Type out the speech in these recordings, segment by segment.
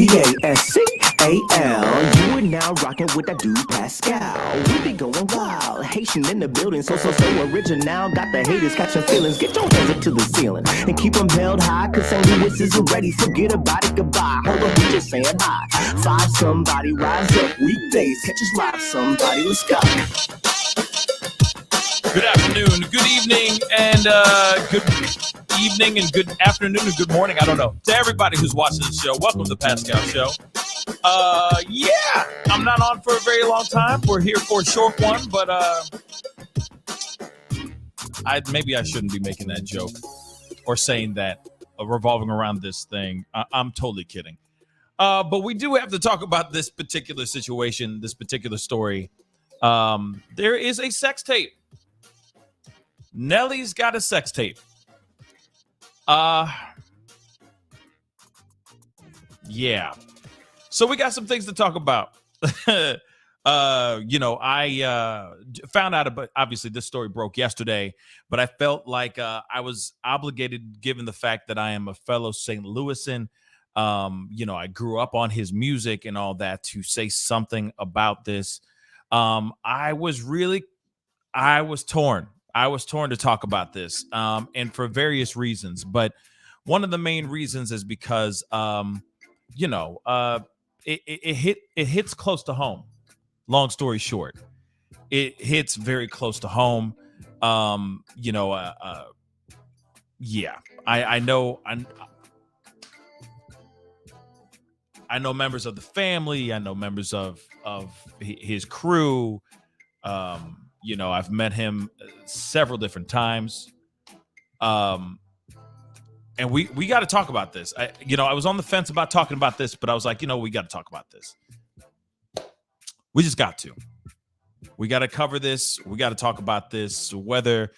Pascal. You are now rocking with that dude Pascal. We be going wild, Haitian in the building, so original. Got the haters catching feelings. Get your hands up to the ceiling and keep them held high, cause St. Louis isn't ready. Forget about it, goodbye. Hold on, we just saying hi. Five somebody, rise up weekdays. Catch us live, somebody, let's go. Good afternoon, good evening, and good evening, and good afternoon, and good morning. I don't know. To everybody who's watching the show, welcome to the Pascal Show. Yeah, I'm not on for a very long time. We're here for a short one, but maybe I shouldn't be making that joke or saying that revolving around this thing. I'm totally kidding. But we do have to talk about this particular situation, this particular story. There is a sex tape. Nelly's got a sex tape. Yeah. So we got some things to talk about. I found out about, obviously this story broke yesterday, but I felt like I was obligated, given the fact that I am a fellow St. Louisan. I grew up on his music and all that, to say something about this. I was torn. I was torn to talk about this, and for various reasons. But one of the main reasons is because, it hits close to home. Long story short, it hits very close to home. Yeah, I know members of the family. I know members of his crew. I've met him several different times. And we got to talk about this. I was on the fence about talking about this, but I was like, we got to talk about this. We just got to. We got to cover this. We got to talk about this, whether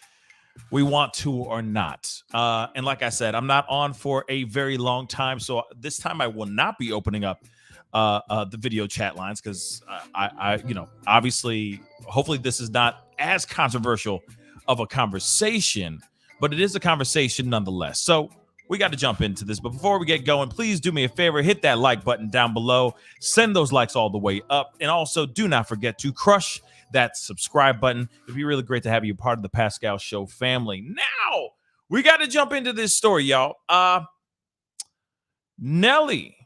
we want to or not. And like I said, I'm not on for a very long time. So this time I will not be opening up the video chat lines, because obviously, hopefully this is not as controversial of a conversation, but it is a conversation nonetheless. So we got to jump into this. But before we get going, please do me a favor, hit that like button down below, send those likes all the way up, and also do not forget to crush that subscribe button. It'd be really great to have you part of the Pascal Show family. Now we got to jump into this story, y'all. Nelly.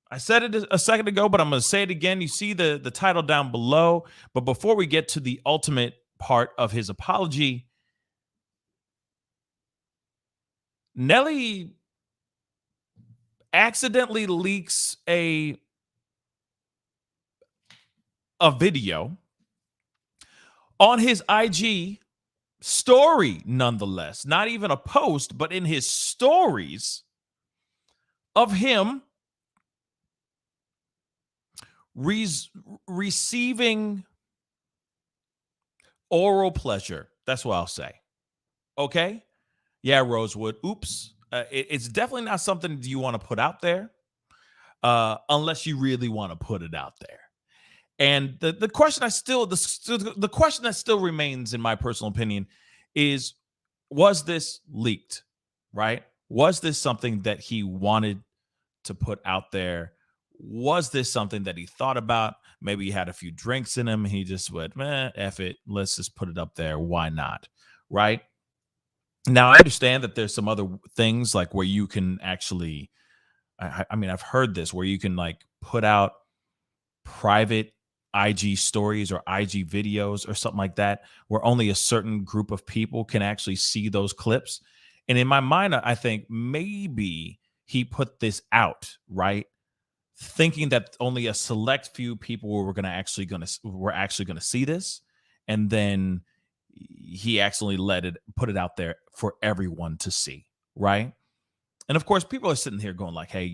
I said it a second ago, but I'm going to say it again. You see the title down below. But before we get to the ultimate part of his apology, Nelly accidentally leaks a video on his IG story, nonetheless. Not even a post, but in his stories of him receiving oral pleasure. That's what I'll say. Okay? Yeah, Rosewood. Oops. It's definitely not something you want to put out there, unless you really want to put it out there. And the question the question that still remains, in my personal opinion, is, was this leaked? Right? Was this something that he wanted to put out there? Was this something that he thought about? Maybe he had a few drinks in him. He just went, man, F it. Let's just put it up there. Why not? Right? Now, I understand that there's some other things, like where you can actually, I've heard this, where you can like put out private IG stories or IG videos or something like that, where only a certain group of people can actually see those clips. And in my mind, I think maybe he put this out, right, thinking that only a select few people were actually going to see this, and then he actually put it out there for everyone to see, right? And of course, people are sitting here going like, "Hey,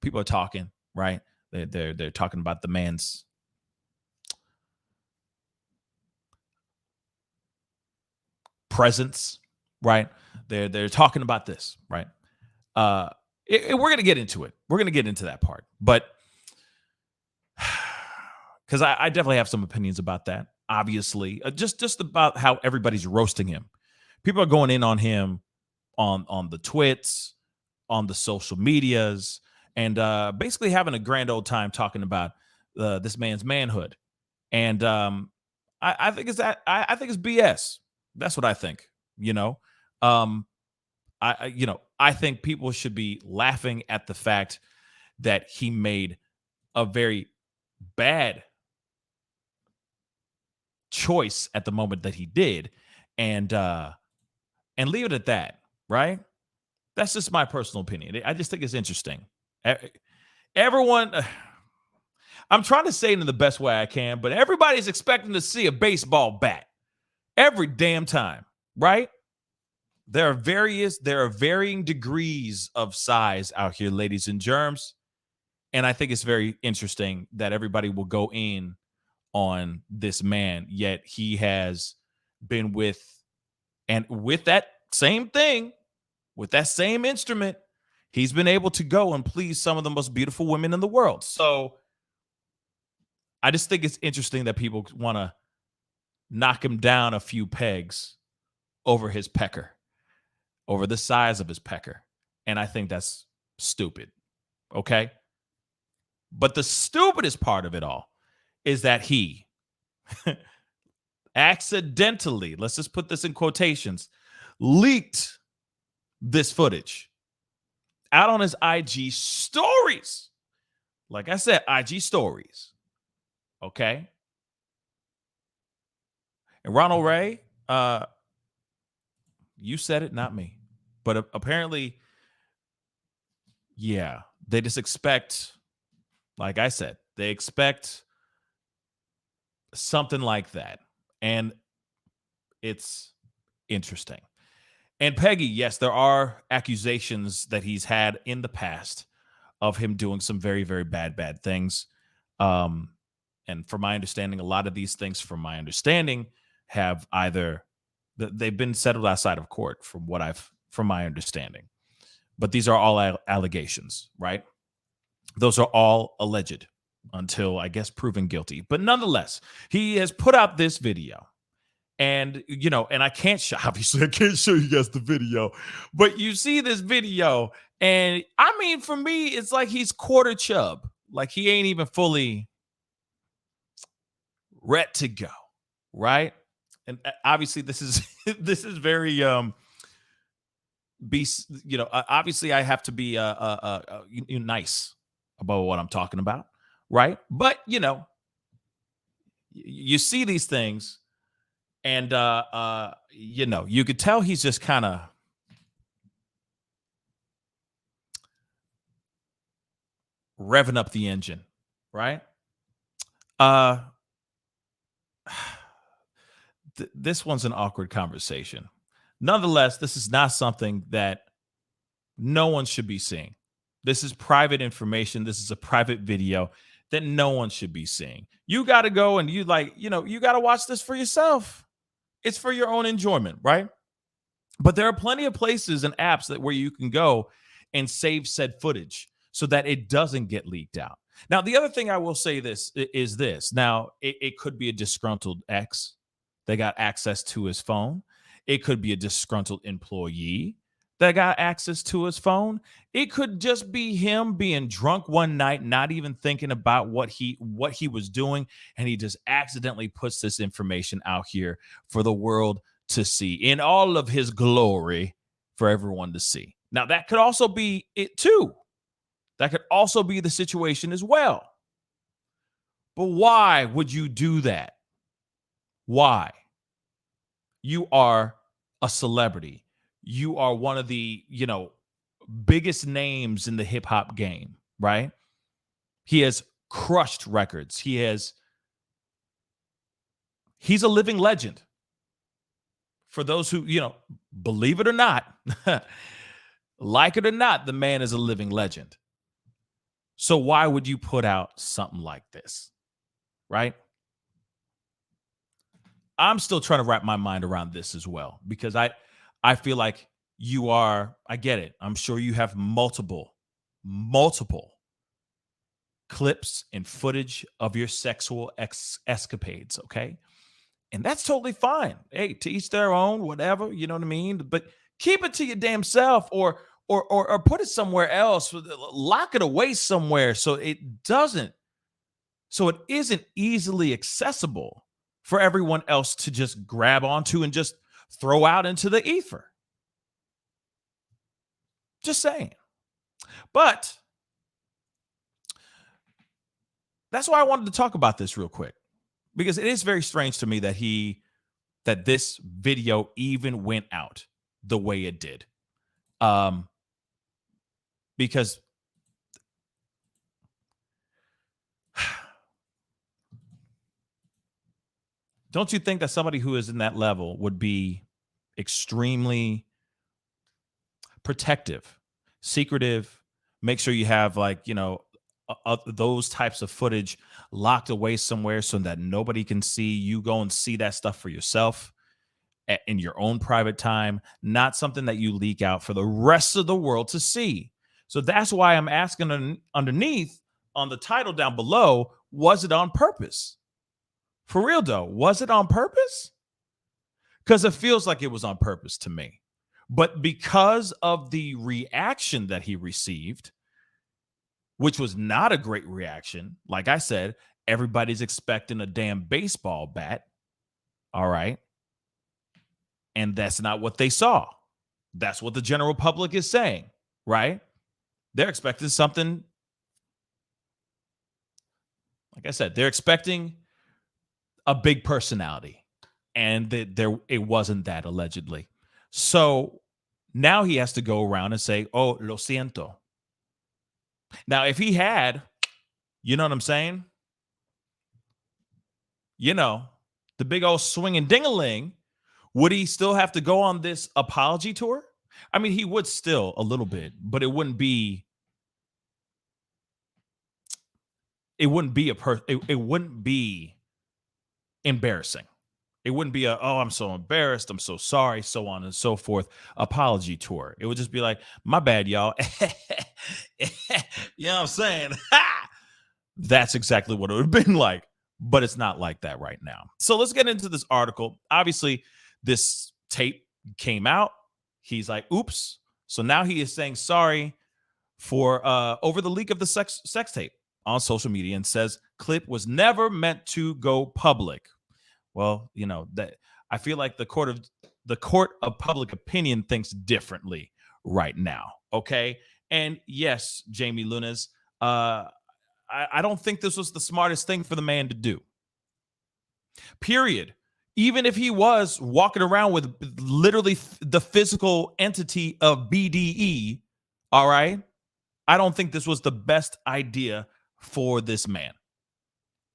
people are talking, right? They're talking about the man's presence, right? They're talking about this, right? We're going to get into it. We're going to get into that part. But because I definitely have some opinions about that, obviously. Just about how everybody's roasting him. People are going in on him on the twits, on the social medias, and basically having a grand old time talking about this man's manhood. And I think it's that I think it's BS. That's what I think. You know, um, I think people should be laughing at the fact that he made a very bad choice at the moment that he did, and leave it at that, right? That's just my personal opinion. I just think it's interesting. Everyone, I'm trying to say it in the best way I can, but everybody's expecting to see a baseball bat every damn time, right? There are varying degrees of size out here, ladies and germs. And I think it's very interesting that everybody will go in on this man, yet he has been with that same thing, with that same instrument, he's been able to go and please some of the most beautiful women in the world. So I just think it's interesting that people want to knock him down a few pegs over his pecker, over the size of his pecker. And I think that's stupid. Okay. But the stupidest part of it all is that he accidentally, let's just put this in quotations, leaked this footage out on his IG stories. Like I said, IG stories. Okay. And Ronald Ray, you said it, not me. But apparently, yeah, they just expect, like I said, they expect something like that. And it's interesting. And Peggy, yes, there are accusations that he's had in the past of him doing some very, very bad things. And from my understanding, a lot of these things, from my understanding, have either they've been settled outside of court, from my understanding. But these are all allegations, right? Those are all alleged until, I guess, proven guilty. But nonetheless, he has put out this video. And, and obviously I can't show you guys the video, but you see this video. And I mean, for me, it's like he's quarter chub. Like he ain't even fully ready to go. Right. And obviously this is, this is very, obviously I have to be nice about what I'm talking about. Right. But, you see these things. And, you could tell he's just kind of revving up the engine, right? This one's an awkward conversation. Nonetheless, this is not something that no one should be seeing. This is private information. This is a private video that no one should be seeing. You got to go and you got to watch this for yourself. It's for your own enjoyment, right? But there are plenty of places and apps where you can go and save said footage so that it doesn't get leaked out. Now, the other thing I will say is this. Now, it could be a disgruntled ex that got access to his phone. It could be a disgruntled employee that got access to his phone. It could just be him being drunk one night, not even thinking about what he was doing, and he just accidentally puts this information out here for the world to see in all of his glory for everyone to see. Now, that could also be it too. That could also be the situation as well. But why would you do that? Why? You are a celebrity. You are one of the, biggest names in the hip hop game, right? He has crushed records. He's a living legend. For those who, believe it or not, like it or not, the man is a living legend. So why would you put out something like this, right? I'm still trying to wrap my mind around this as well, because I feel like I get it. I'm sure you have multiple clips and footage of your sexual escapades, okay? And that's totally fine. Hey, to each their own, whatever, you know what I mean? But keep it to your damn self, or or put it somewhere else, lock it away somewhere so it isn't easily accessible for everyone else to just grab onto and just throw out into the ether. Just saying. But that's why I wanted to talk about this real quick, because it is very strange to me that this video even went out the way it did. Because don't you think that somebody who is in that level would be extremely protective, secretive, make sure you have, like, those types of footage locked away somewhere so that nobody can see you? Go and see that stuff for yourself in your own private time, not something that you leak out for the rest of the world to see. So that's why I'm asking underneath on the title down below, was it on purpose? For real though, was it on purpose? Because it feels like it was on purpose to me. But because of the reaction that he received, which was not a great reaction, like I said, everybody's expecting a damn baseball bat. All right. And that's not what they saw. That's what the general public is saying, right? They're expecting something. Like I said, they're expecting a big personality, and it wasn't that, allegedly. So now he has to go around and say, "Oh, lo siento." Now, if he had, you know what I'm saying? The big old swinging ding-a-ling, would he still have to go on this apology tour? I mean, he would still a little bit, but it wouldn't be. It wouldn't be it wouldn't be embarrassing. It wouldn't be oh, I'm so embarrassed, I'm so sorry, so on and so forth, apology tour. It would just be like, my bad, y'all. You know what I'm saying? That's exactly what it would have been like, but it's not like that right now. So let's get into this article. Obviously, this tape came out. He's like, oops. So now he is saying sorry for over the leak of the sex tape on social media, and says clip was never meant to go public. Well, that I feel like the court of public opinion thinks differently right now. Okay. And yes, Jamie Lunas, I don't think this was the smartest thing for the man to do. Period. Even if he was walking around with literally the physical entity of BDE, all right, I don't think this was the best idea for this man.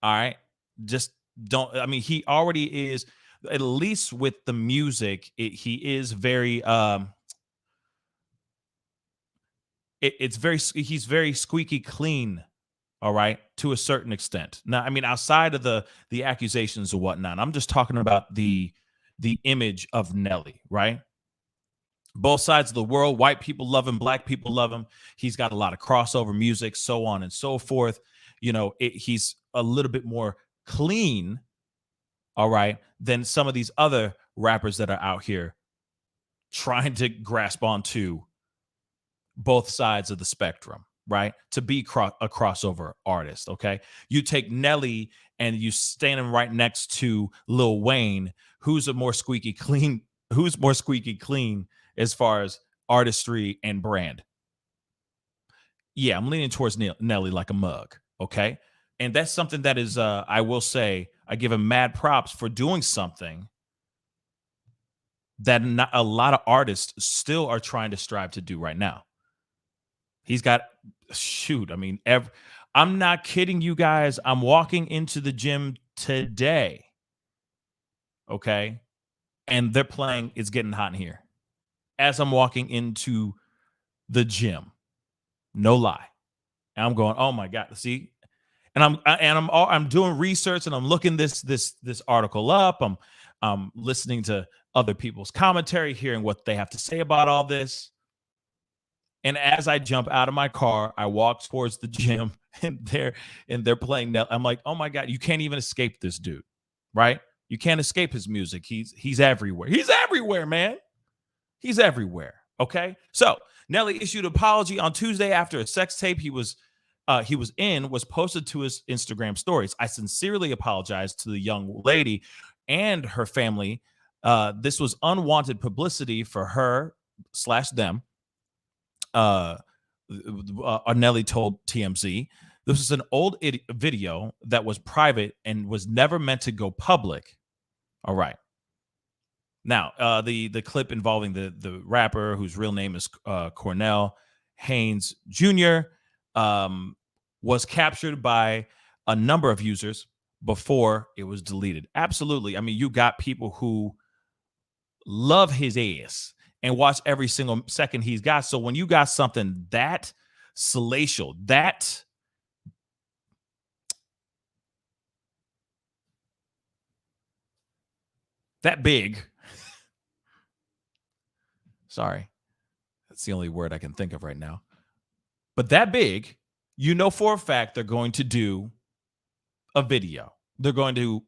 All right. Just don't. I mean, he already is, at least with the music, he is very he's very squeaky clean, all right, to a certain extent. Now, I mean, outside of the accusations or whatnot, I'm just talking about the image of Nelly, right? Both sides of the world, white people love him, black people love him. He's got a lot of crossover music, so on and so forth. He's a little bit more clean, all right, than some of these other rappers that are out here trying to grasp onto both sides of the spectrum, right? To be a crossover artist, okay? You take Nelly and you stand him right next to Lil Wayne, who's more squeaky clean as far as artistry and brand. Yeah, I'm leaning towards Nelly like a mug, okay? And that's something that is, I will say, I give him mad props for doing something that not a lot of artists still are trying to strive to do right now. He's got, shoot, I mean, I'm not kidding you guys. I'm walking into the gym today, okay? And they're playing It's Getting Hot in Here as I'm walking into the gym. No lie. And I'm going, oh my God, see? And I'm doing research, and I'm looking this article up. I'm listening to other people's commentary, hearing what they have to say about all this. And as I jump out of my car, I walk towards the gym, and they're playing Nelly. I'm like, oh my God, you can't even escape this dude, right? You can't escape his music. He's everywhere. He's everywhere, man. He's everywhere. Okay, so Nelly issued an apology on Tuesday after a sex tape he was in was posted to his Instagram stories. I sincerely apologize to the young lady and her family. This was unwanted publicity for her slash them. Nelly told TMZ. This is an old video that was private and was never meant to go public. All right. Now, the clip involving the rapper whose real name is Cornell Haynes Jr. Was captured by a number of users before it was deleted. Absolutely. I mean, you got people who love his ass and watch every single second he's got. So when you got something that salacious, that big, sorry, that's the only word I can think of right now, but that big, you know for a fact they're going to do a video. They're going to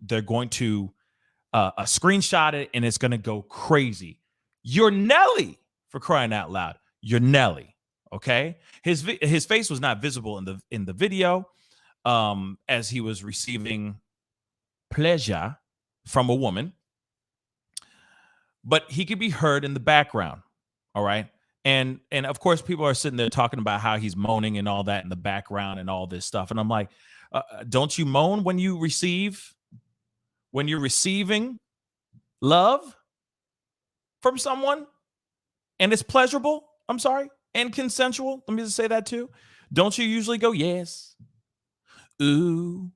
screenshot it, and it's going to go crazy. You're Nelly, for crying out loud. You're Nelly. Okay, his face was not visible in the video, as he was receiving pleasure from a woman, but he could be heard in the background. All right. And of course, people are sitting there talking about how he's moaning and all that in the background and all this stuff. And I'm like, don't you moan when you're receiving love from someone and it's pleasurable? I'm sorry. And consensual. Let me just say that too. Don't you usually go, yes, ooh,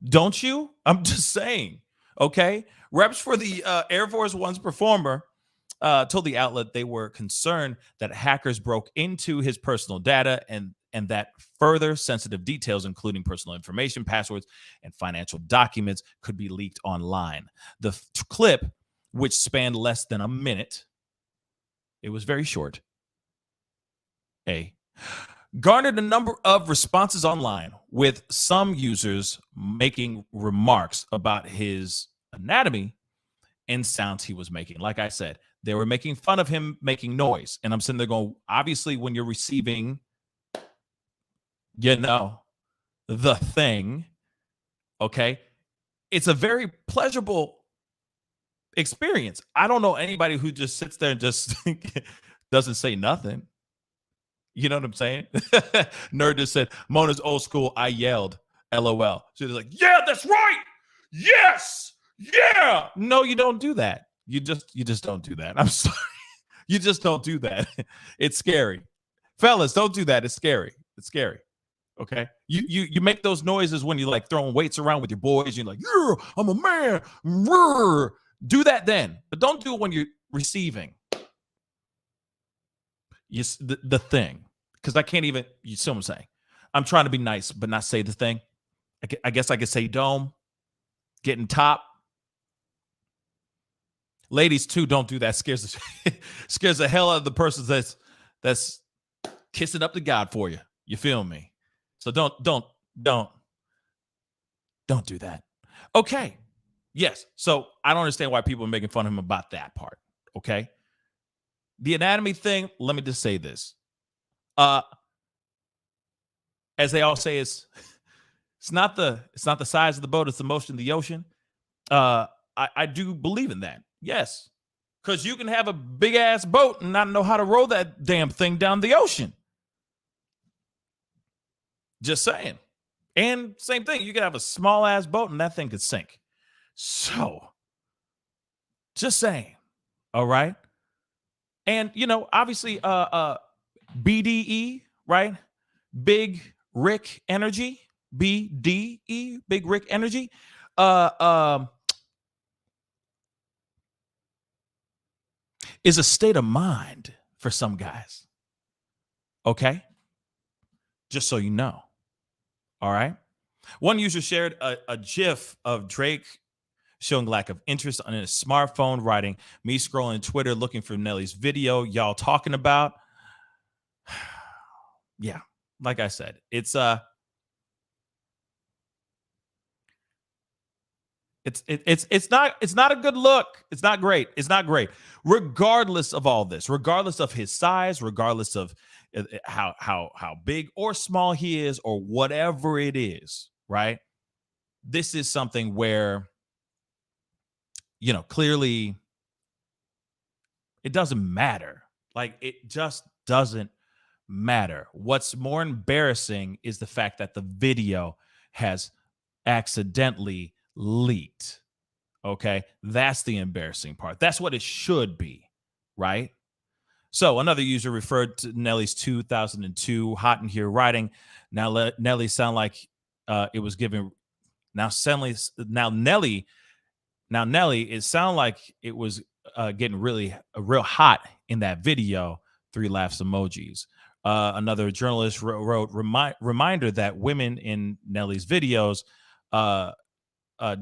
don't you? I'm just saying. Okay. Reps for the Air Force One's performer told the outlet they were concerned that hackers broke into his personal data and that further sensitive details, including personal information, passwords, and financial documents, could be leaked online. The clip, which spanned less than a minute, it was very short, garnered a number of responses online, with some users making remarks about his anatomy and sounds he was making. Like I said, they were making fun of him making noise. And I'm sitting there going, obviously, when you're receiving, the thing, okay, it's a very pleasurable experience. I don't know anybody who just sits there and just doesn't say nothing. You know what I'm saying? Nerd just said, Mona's old school, I yelled, LOL. She's like, yeah, that's right. Yes. Yeah. No, you don't do that. You just don't do that. I'm sorry. You just don't do that. It's scary. Fellas, don't do that. It's scary. It's scary. Okay. You make those noises when you're like throwing weights around with your boys. You're like, yeah, I'm a man. Rrr. Do that then. But don't do it when you're receiving. Yes, the thing. Because I can't even, you see what I'm saying? I'm trying to be nice, but not say the thing. I guess I could say dome, getting top. Ladies, too, don't do that. Scares the hell out of the person that's kissing up to God for you. You feel me? So don't do that. Okay. Yes. So I don't understand why people are making fun of him about that part. Okay. The anatomy thing, let me just say this. As they all say, it's not the size of the boat, it's the motion of the ocean. I do believe in that. Yes. Because you can have a big ass boat and not know how to row that damn thing down the ocean. Just saying. And same thing, you could have a small ass boat and that thing could sink. So, just saying. All right. And obviously, BDE, right? Big Rick Energy, BDE, Big Rick Energy. Is a state of mind for some guys. Okay? Just so you know. All right? One user shared a GIF of Drake showing lack of interest on his smartphone, writing, me scrolling Twitter looking for Nelly's video y'all talking about. Yeah, like I said, it's It's not a good look. It's not great. It's not great. Regardless of all this, regardless of his size, regardless of how big or small he is, or whatever it is, right? This is something where, clearly it doesn't matter. Like, it just doesn't matter. What's more embarrassing is the fact that the video has accidentally leaked. Okay, that's the embarrassing part. That's what it should be, right? So another user referred to Nelly's 2002 "Hot in Here" writing. Now Nelly sound like it was given. Now Nelly, it sound like it was getting real hot in that video. 3 laughs emojis. Another journalist wrote reminder that women in Nelly's videos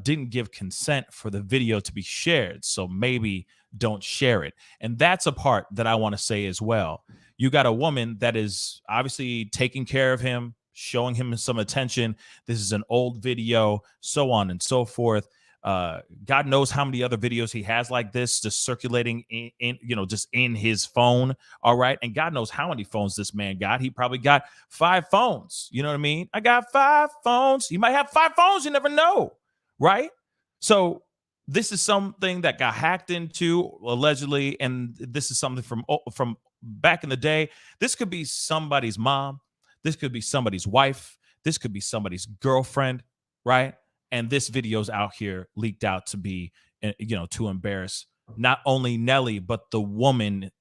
didn't give consent for the video to be shared, so maybe don't share it. And that's a part that I want to say as well. You got a woman that is obviously taking care of him, showing him some attention. This is an old video, so on and so forth. God knows how many other videos he has like this just circulating in just in his phone. All right. And God knows how many phones this man got. He probably got 5 phones. You know what I mean? I got 5 phones. You might have 5 phones. You never know. Right. So this is something that got hacked into allegedly. And this is something from back in the day. This could be somebody's mom. This could be somebody's wife. This could be somebody's girlfriend. Right. And this video's out here leaked out to be, to embarrass not only Nelly, but the woman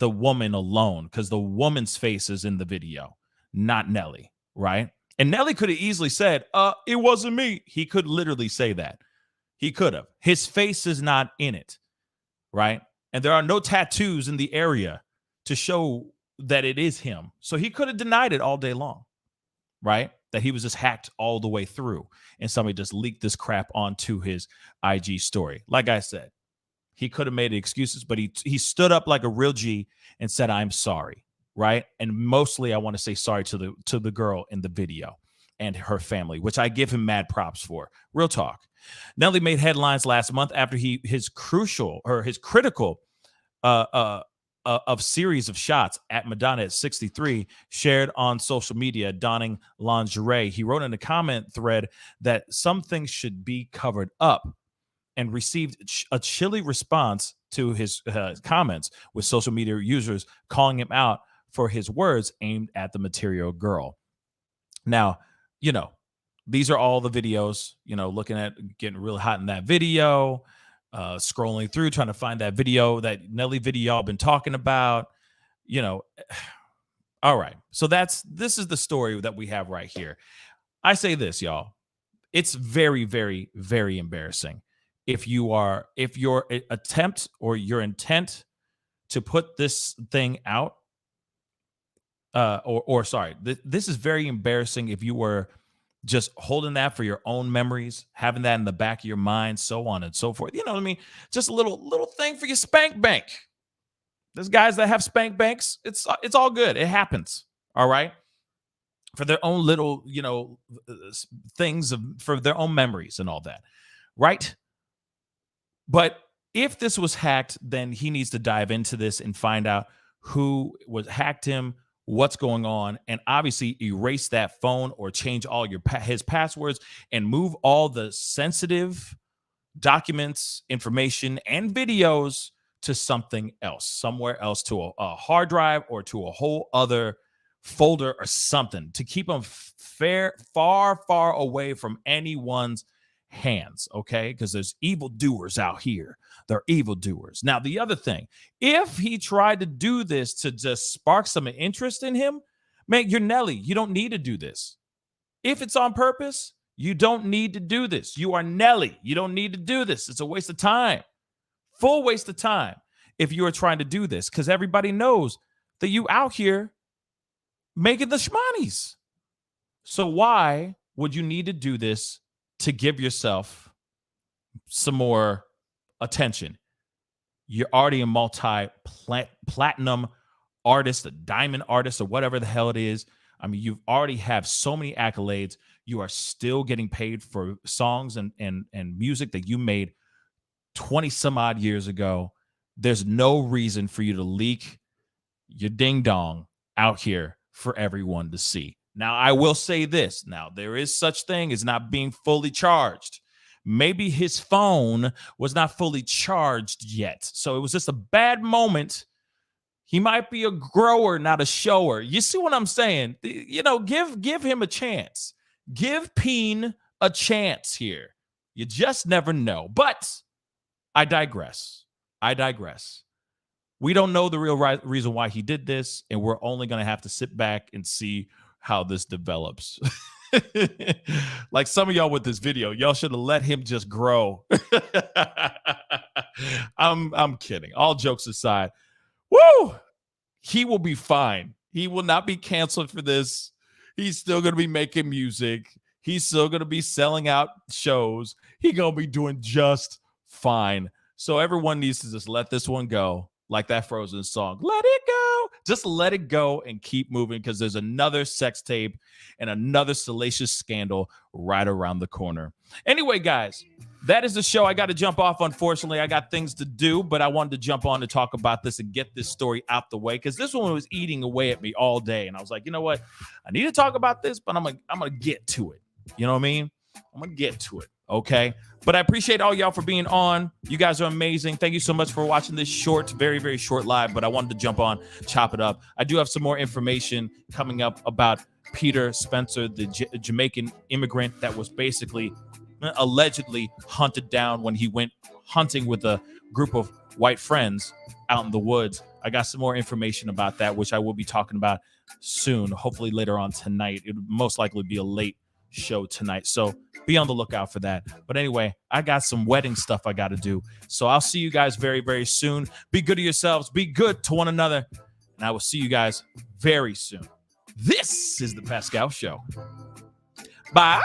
alone, because the woman's face is in the video, not Nelly, right? And Nelly could have easily said, it wasn't me. He could literally say that. He could have. His face is not in it, right? And there are no tattoos in the area to show that it is him. So he could have denied it all day long, right? That he was just hacked all the way through and somebody just leaked this crap onto his IG story. Like I said, he could have made excuses, but he stood up like a real G and said, "I'm sorry," right? And mostly I want to say sorry to the girl in the video and her family, which I give him mad props for. Real talk. Nelly made headlines last month after his critical of series of shots at Madonna at 63 shared on social media donning lingerie. He wrote in a comment thread that some things should be covered up and received a chilly response to his comments, with social media users calling him out for his words aimed at the material girl. Now, these are all the videos, looking at getting really hot in that video, scrolling through, trying to find that video, that Nelly video I've been talking about, All right. So this is the story that we have right here. I say this, y'all. It's very, very, very embarrassing if your attempt or your intent to put this thing out, this is very embarrassing if you were just holding that for your own memories, having that in the back of your mind, so on and so forth. You know what I mean? Just a little thing for your spank bank. There's guys that have spank banks. It's all good. It happens. All right. For their own little, things for their own memories and all that. Right. But if this was hacked, then he needs to dive into this and find out who hacked him, what's going on, and obviously erase that phone or change all his passwords and move all the sensitive documents, information, and videos to something else, somewhere else, to a hard drive or to a whole other folder or something, to keep them far, far away from anyone's hands, okay? Because there's evildoers out here. They're evildoers. Now, the other thing, if he tried to do this to just spark some interest in him, man, you're Nelly. You don't need to do this. If it's on purpose, you don't need to do this. You are Nelly. You don't need to do this. It's a waste of time. Full waste of time if you are trying to do this, because everybody knows that you out here making the shmonnies. So why would you need to do this to give yourself some more attention? You're already a multi-platinum artist, a diamond artist, or whatever the hell it is. I mean, you've already have so many accolades. You are still getting paid for songs and music that you made 20 some odd years ago. There's no reason for you to leak your ding dong out here for everyone to see. Now, I will say this. Now, there is such thing as not being fully charged. Maybe his phone was not fully charged yet. So it was just a bad moment. He might be a grower, not a shower. You see what I'm saying? You know, give him a chance. Give Peen a chance here. You just never know. But I digress. We don't know the real reason why he did this, and we're only going to have to sit back and see how this develops. Like some of y'all with this video, y'all should have let him just grow. I'm kidding. All jokes aside, woo! He will be fine. He will not be canceled for this. He's still going to be making music. He's still going to be selling out shows. He's going to be doing just fine. So everyone needs to just let this one go, like that Frozen song. Let it go. Just let it go and keep moving, because there's another sex tape and another salacious scandal right around the corner. Anyway, guys, that is the show. I got to jump off, unfortunately. I got things to do, but I wanted to jump on to talk about this and get this story out the way, because this one was eating away at me all day. And I was like, you know what? I need to talk about this, but I'm gonna get to it. You know what I mean? I'm going to get to it. Okay. But I appreciate all y'all for being on. You guys are amazing. Thank you so much for watching this short, very, very short live, but I wanted to jump on, chop it up. I do have some more information coming up about Peter Spencer, the Jamaican immigrant that was basically allegedly hunted down when he went hunting with a group of white friends out in the woods. I got some more information about that, which I will be talking about soon, hopefully later on tonight. It would most likely be a late show tonight, so be on the lookout for that. But anyway, I got some wedding stuff I got to do, so I'll see you guys very, very soon. Be good to yourselves, be good to one another, and I will see you guys very soon. This is the Pascal Show. Bye.